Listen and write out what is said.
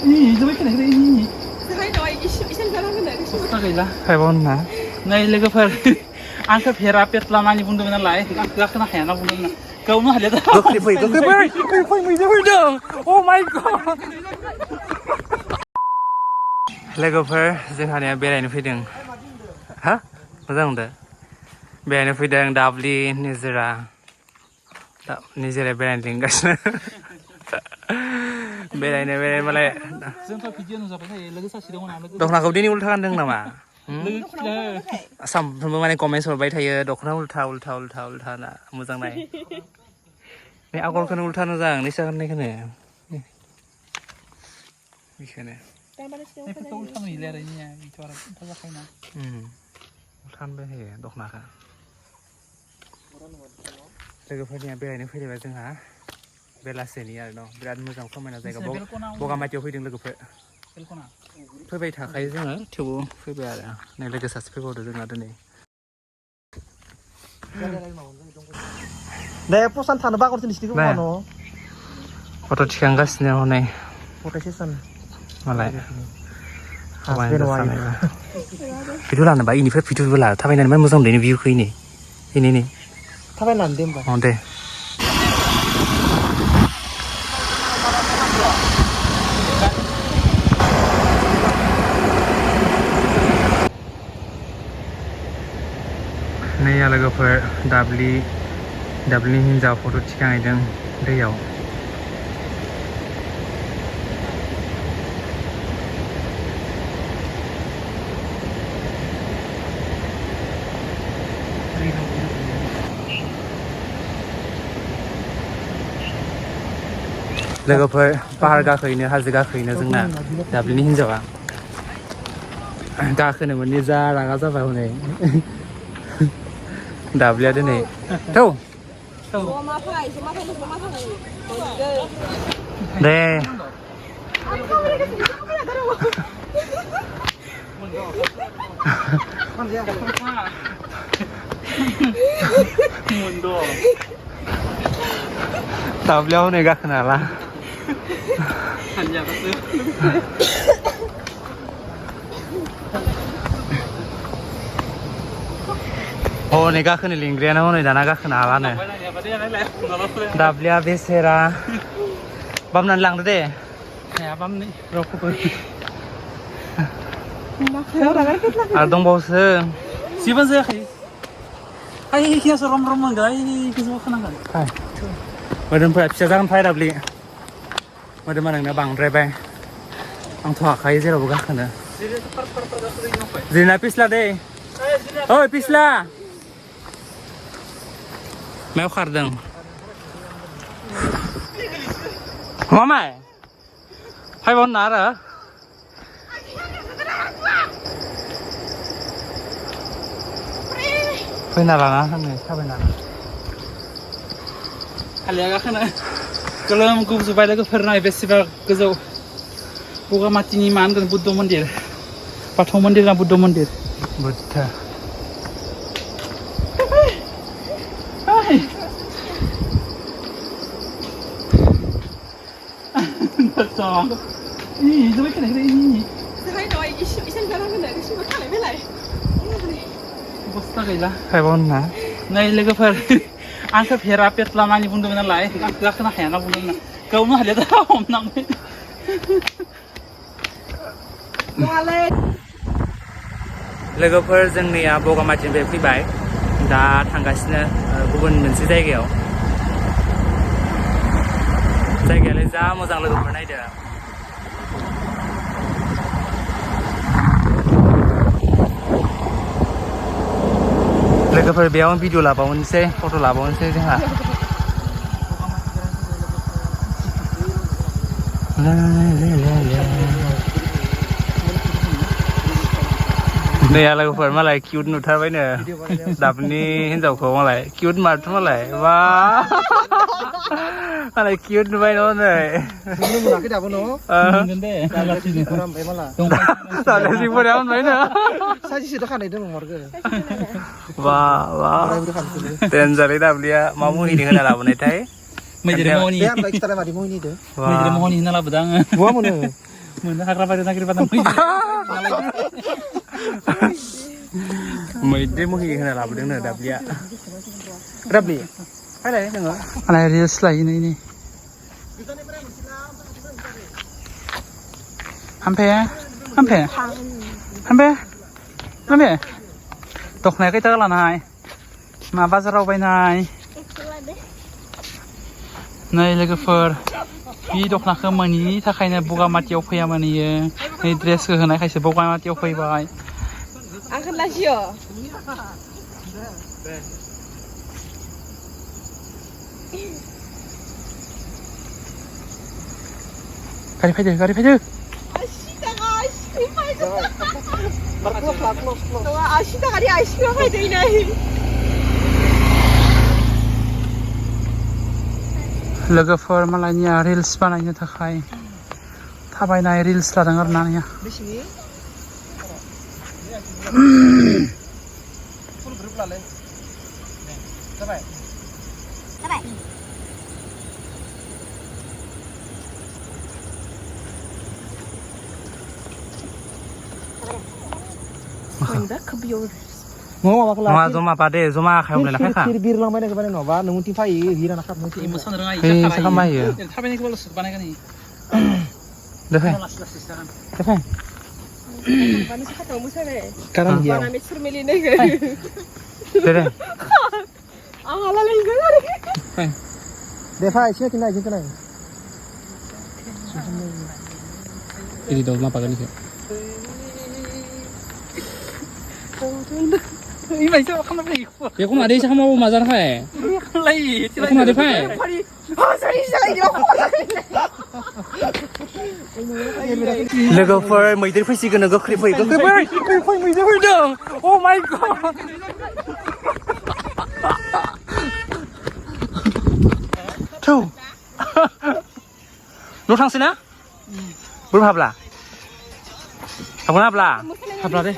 นี่จะไม่ขนาดนี้นี่ ให้หน่อยอีฉันจะทำขนาดนี้ खस्थ' गैला फाइभआवनो नै लोगोफोर आंखौ भेरा पेटला मानि बुंदोंमोन नालाय आंखौ गाखोनो हाया होनना बुंदोंमोन गावनो हालिया दा गोख्रै फै मैदेर फैदों अ माय गड लोगोफोर जोंहानिया बेरायनो फैदों हा मोजां मोनदों बेरायनो फैदों दाब्लि निजोरा बेरायनो लिंगासिनो बेरायनो मालाय जोंथ' भिडिअ नुजाबाय थायो लोगो सासे दङ ना लोगो दख'नाखौ दिनै उल्था गानदों नामा लोगो सानफ्रोमबो माने कमेन्ट्स हरबाय थायो दख'ना उल्था ना मोजां नाय बे आगरखौनो उल्था मोजां निसा गाननायखौनो बेखौनो बेफोरखौ उल्था नुयोलै आरो इनिया बेथ' आरो उल्था जाखायोना उल्था गानबाय थायो दख'नाखौ लोगोफोरनिया बेरायनो फैलायबाय जोंहा बेलासेनि आरो न' बिराद मोजां समायना जायगा बगामाथियाव फैदों लोगोफोर फैबाय थाखायो जोङो थेवबो फैबाय आरो नै लोगो सासे फैबावदो जोंहा दिनै दे पसान थानो बागरसो नोंसिनिखौ मानो फट' थिखांगासिनो हनै फट' सेसन मालाय भिडिअ लानोबा इनिफ्राय भिडिअबो ला थाबायनानै मोजां मोनदों भिउखौ इनि थाबायनानै दे होमबा दे नै लोगोफोर दाब्लिनि हिन्जाव फट' थिखांहैदों दैयाव लोगोफोर पाहार गाखोहैनो हाजो गाखोहैनो जोंना दाब्लिनि हिन्जावा गाखोनो मोननि जा रागा जाबाय हनै दाब्लिया दिनै थौ दे दाब्लिया हनै गाखोनो हाला हनै गाखोनो लिंग्रायानो हनै दाना गाखोनो हालानो दाब्लिया बेसेरा बामनानै लांदो दे हाया बामनै रावखौबो आरो दंबावोसो जेबो जायाखै खियासो रम मोनगोन गोजौआव खोनांगोन मोदोमफोरा फिसा जागोन फाय दाब्लि मोदोमा नोंना बांद्रायबाय आंथ' हाखायो जेरावबो गाखोनो जिना पिस्ला दे ओइ पिस्ला मायाव खारदों मामाय फाइभआवनो ना आरो फैना लाना थांनो थाबायना हालिया गाखोनो गोलोम गुजुबाय लोगोफोर नाय बेसेबा गोजौ बगामाथिनि मा होनगोन बुद्ध मन्दिर बाथौ मन्दिर ना बुद्ध मन्दिर बुद्धนี่จะไม่ขนาดนี้นี่ ให้หน่อยอีฉันจะทำขนาดนี้ฉันก็ถ่ายไม่ไหล खस्थ' गैला फाइभआवनो ना नै लोगोफोर आंखौ भेरा पेटला मानि बुंदोंमोन नालाय आंखौ गाखोनो हाया होनना बुंदोंमोन गावनो हालिया दा हमनांबाय लोगोफोर जोंनिया बगामाथिनिफ्राय फैबाय दा थांगासिनो गुबुन मोनसे जायगायालाय जा मोजां लोगोफोर नायदो लोगोफोर बेयाव भिडिअ लाबावनोसै फट' लाबावनोसै जोंहा नै लोगोफोर मालाय किउट नुथारबायनो दाबनि हिन्जावखौ मालाय किउट मारथ' मालाय वा मालाय किउट नुबाय न' नै मोनाखै दाबो न' मोनगोन दे ओमफ्राय माला सालायसिंफोरा मोनबायनो साजिसेथ' खानाय दं हरगो वा वा देनजारै दाब्लिया मा मुहिनि होना लाबोनायथाय मैदेर महनि बे आं खिथालाय मादै महनि दो मैदेर महनि होना लाबोदों आङो बहा मोनो Mana hagra pada negeri pada mui. मैदेर मोहि होना लाबोदोंनो दाब्लिया दाब्लि फायलाय नोङो Ala reels lah ini. Hampe. Dok naik kita lah naik. Ma bazar awal naik. Naik lagi fur. Bi dok nak kemani, tak kayaknya buka mati opo ya mani ya. Ini dress ke naik kayak buka mati opo ya bay. Angkat lagi yo. Gari pede. Asyik tak ada asyik apa itu ini. Logofor malanya reels bananya tak kaya. Tapi naik reels lah dengar nanya. Full group lah le. Sampai. Mana kebiur. Mau apa मा जमा पादे जमा खायाव लाय लाखाय Kir bir lang mana ke mana no ba nung ti fai hira nak nung ti. Imusan orang Hei, sekarang mai ya? Tapi ini kalau sebanyak ni. Defe Defe Mana sih kata musa le? Sekarang dia. Mana mesur meli ni ke? Dede Ala lagi ke? Defa sini kena kena. Ini dong apa kan ini Ini macam apa nak beli? Ya kok ada sama mau mazar khai Lagi. Ya kok ada khai Oh, sorry yo. लोगोफोर मैदेर फैसिगोन गोख्रै फै मैदेर फैदों Oh my god थौ न' थांसै ना बोर हाब्ला हाबगोन हाब्ला Habla deh.